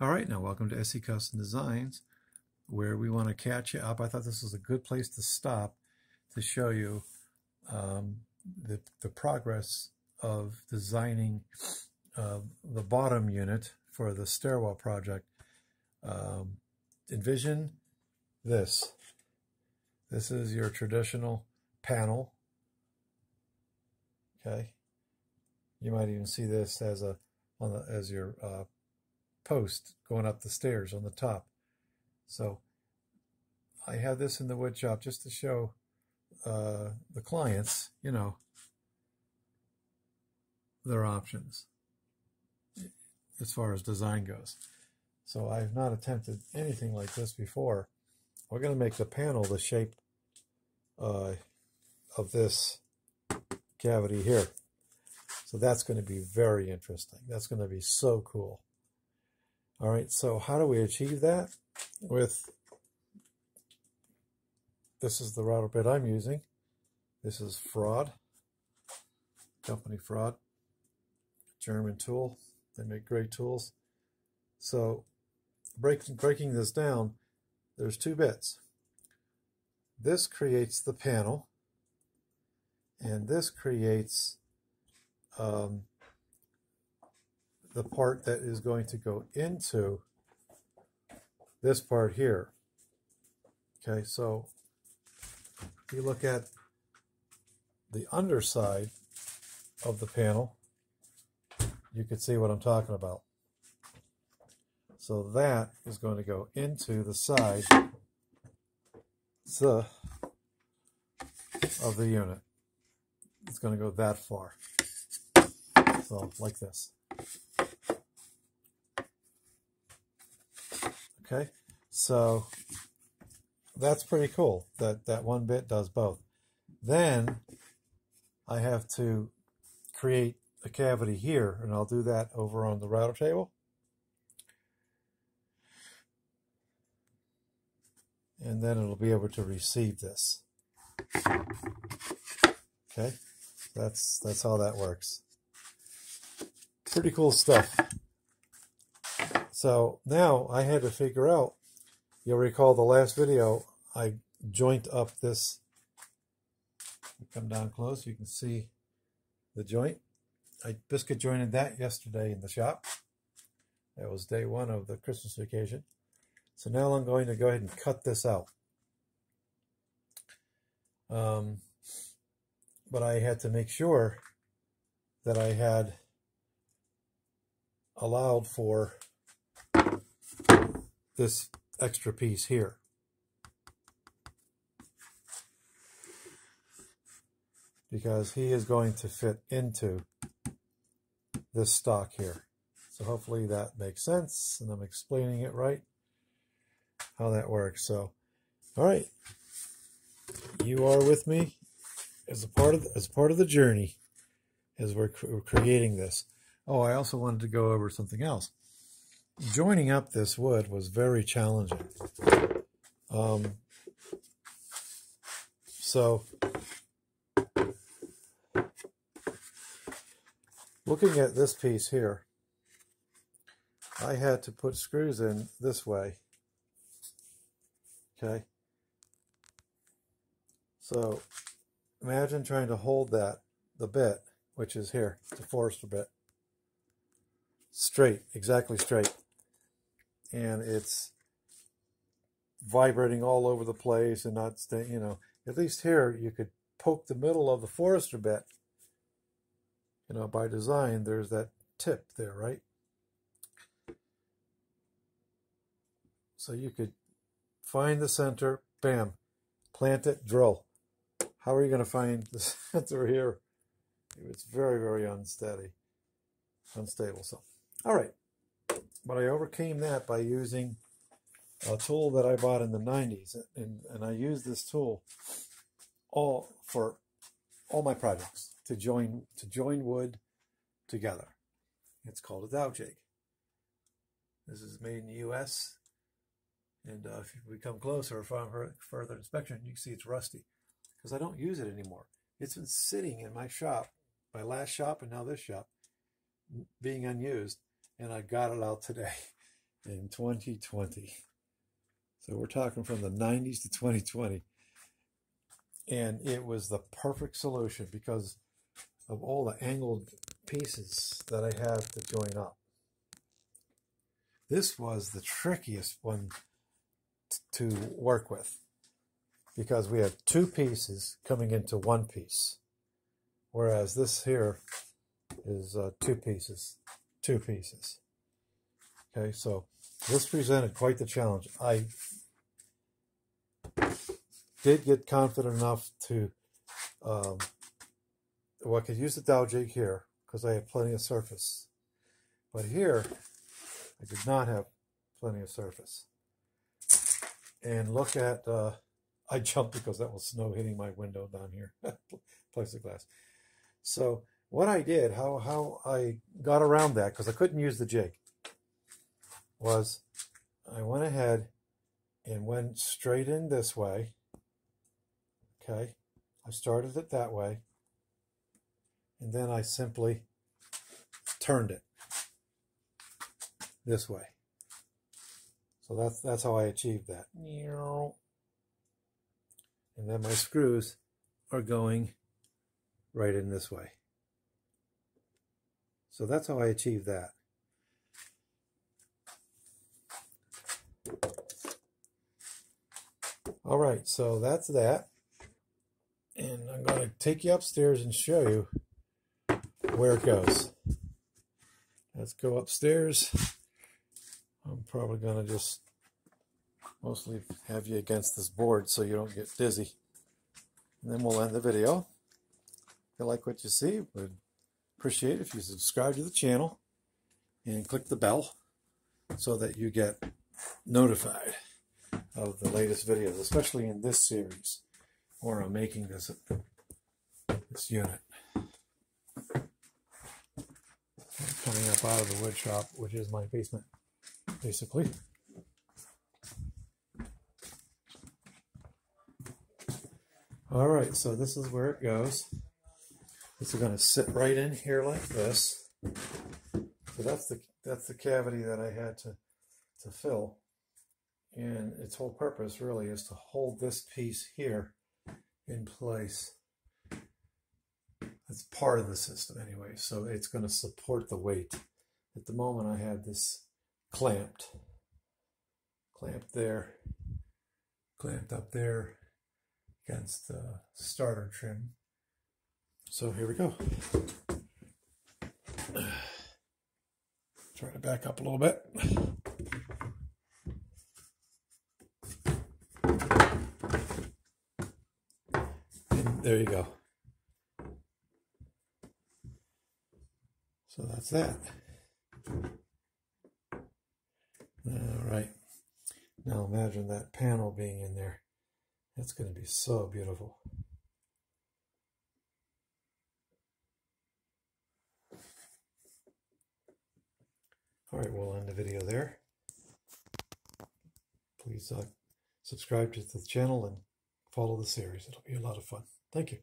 All right, now welcome to SE Custom Designs, where we want to catch you up. I thought this was a good place to stop to show you the progress of designing the bottom unit for the stairwell project. Envision this. This is your traditional panel. Okay, you might even see this as your post going up the stairs on the top. So I have this in the wood shop just to show the clients, you know, their options as far as design goes. So I've not attempted anything like this before. We're going to make the panel the shape of this cavity here. So that's going to be very interesting. That's going to be so cool. All right, so how do we achieve that? This is the router bit I'm using. This is Fraud, company Fraud, German tool. They make great tools. So breaking this down, there's two bits. This creates the panel, and this creates the part that is going to go into this part here. Okay, so if you look at the underside of the panel, you can see what I'm talking about. So that is going to go into the side of the unit. It's going to go that far. So like this. Okay, so that's pretty cool that one bit does both. Then I have to create a cavity here, and I'll do that over on the router table. And then it'll be able to receive this. Okay, that's how that works. Pretty cool stuff. So now I had to figure out, you'll recall the last video, I joint up this. Come down close, you can see the joint. I biscuit jointed that yesterday in the shop. That was day one of the Christmas vacation. So now I'm going to go ahead and cut this out. But I had to make sure that I had allowed for this extra piece here. Because he is going to fit into this stock here. So hopefully that makes sense and I'm explaining it right, how that works. So, all right, you are with me as part of the journey as we're creating this. Oh, I also wanted to go over something else. Joining up this wood was very challenging. So looking at this piece here, I had to put screws in this way. Okay. So imagine trying to hold the bit, which is here, the Forester bit, straight, exactly straight. And it's vibrating all over the place and not staying, you know, at least here you could poke the middle of the Forester bit. You know, by design, there's that tip there, right? So you could find the center, bam, plant it, drill. How are you going to find the center here? It's very, very unstable. So, all right. But I overcame that by using a tool that I bought in the 90s. And I use this tool for all my projects to join wood together. It's called a dowel jig. This is made in the US. And if we come closer or further inspection, you can see it's rusty because I don't use it anymore. It's been sitting in my shop, my last shop and now this shop, being unused, and I got it out today. in 2020. So we're talking from the 90s to 2020. And it was the perfect solution because of all the angled pieces that I have to join up. This was the trickiest one to work with because we have two pieces coming into one piece, whereas this here is two pieces. Okay, so this presented quite the challenge. I did get confident enough to, well, I could use the dowel jig here because I have plenty of surface. But here, I did not have plenty of surface. And look at, I jumped because that was snow hitting my window down here, plexiglass. So what I did, how I got around that, because I couldn't use the jig, was I went ahead and went straight in this way. Okay, I started it that way, and then I simply turned it this way. So that's how I achieved that. And then my screws are going right in this way. So that's how I achieved that. All right, so that's that. And I'm going to take you upstairs and show you where it goes. Let's go upstairs. I'm probably going to just mostly have you against this board so you don't get dizzy. And then we'll end the video. If you like what you see, we'd appreciate it if you subscribe to the channel and click the bell so that you get notified of the latest videos, especially in this series where I'm making this unit. Coming up out of the wood shop, which is my basement, basically. All right, so this is where it goes. This is going to sit right in here like this. So that's the cavity that I had to fill. And its whole purpose really is to hold this piece here in place. It's part of the system anyway, so it's going to support the weight. At the moment I have this clamped there, clamped up there against the starter trim. So here we go. Try to back up a little bit. And there you go. So that's that. All right. Now imagine that panel being in there. That's going to be so beautiful. All right, we'll end the video there. Please subscribe to the channel and follow the series. It'll be a lot of fun. Thank you.